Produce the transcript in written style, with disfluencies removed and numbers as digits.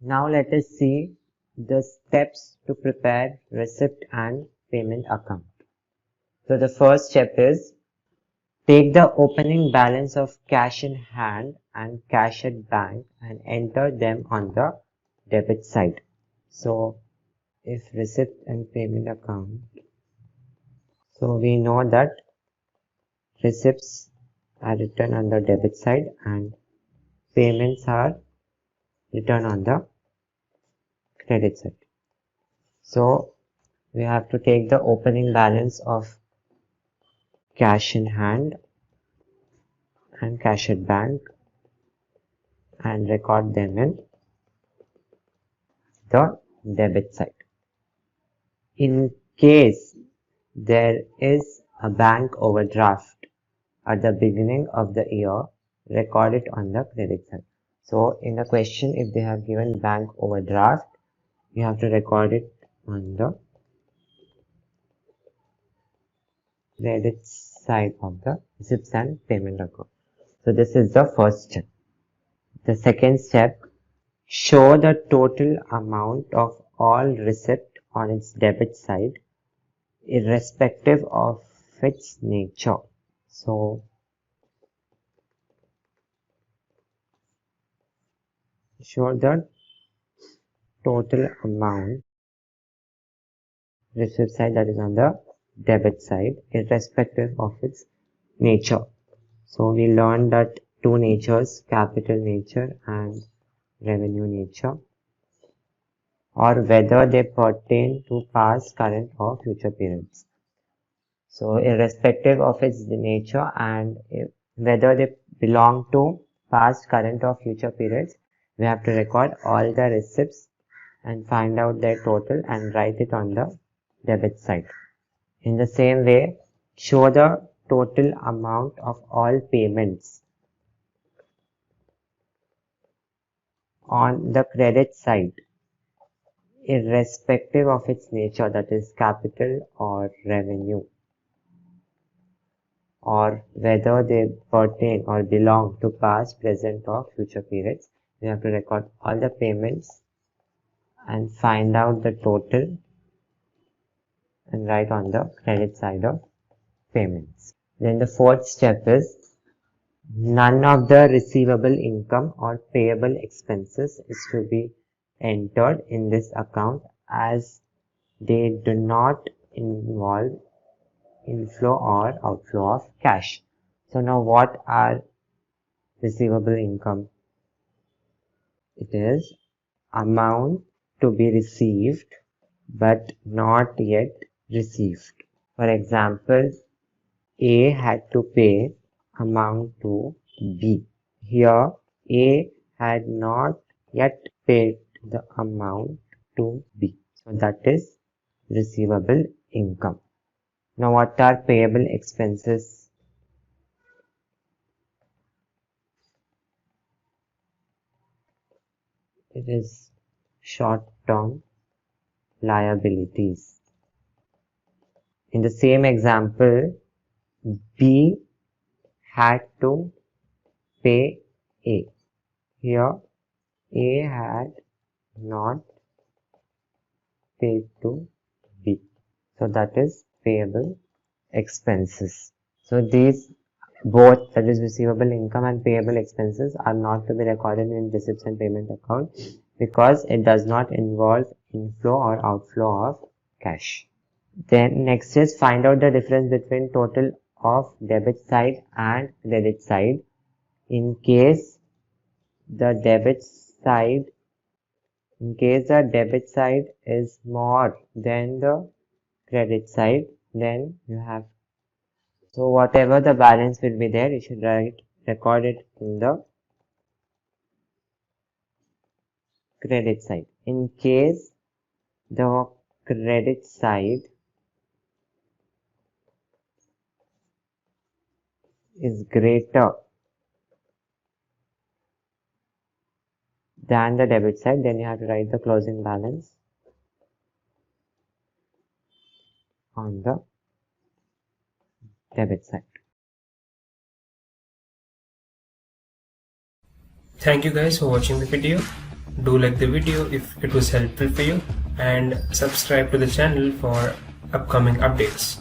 Now let us see the steps to prepare receipt and payment account. So the first step is take the opening balance of cash in hand and cash at bank and enter them on the debit side. So if receipt and payment account, so we know that receipts are written on the debit side and payments are written on the credit side. So we have to take the opening balance of cash in hand and cash at bank and record them in the debit side. In case there is a bank overdraft at the beginning of the year, record it on the credit side. So in the question, if they have given bank overdraft, you have to record it on the credit side of the receipts and payment account. So this is the first step. The second step, show the total amount of all receipt on its debit side, irrespective of its nature. So show the total amount receipt side, that is on the debit side, irrespective of its nature. So we learned that two natures, capital nature and revenue nature, or whether they pertain to past, current or future periods. So irrespective of its nature and whether they belong to past, current or future periods, we have to record all the receipts and find out their total and write it on the debit side. In the same way, show the total amount of all payments on the credit side, irrespective of its nature, that is capital or revenue, or whether they pertain or belong to past, present or future periods. We have to record all the payments and find out the total and write on the credit side of payments. Then the fourth step is none of the receivable income or payable expenses is to be entered in this account as they do not involve inflow or outflow of cash. So now what are receivable income? It is amount to be received but not yet received. For example, A had to pay amount to B. Here, A had not yet paid the amount to B. So that is receivable income. Now what are payable expenses? It is short-term liabilities. In the same example, B had to pay A. Here, A had not paid to B. So that is payable expenses. So these both, that is receivable income and payable expenses, are not to be recorded in receipts and payment account because it does not involve inflow or outflow of cash. Then next is find out the difference between total of debit side and credit side. In case the debit side is more than the credit side, then you have, so whatever the balance will be there, you should record it in the credit side. In case the credit side is greater than the debit side, then you have to write the closing balance. on the debit side. Thank you guys for watching the video. Do like the video if it was helpful for you, and subscribe to the channel for upcoming updates.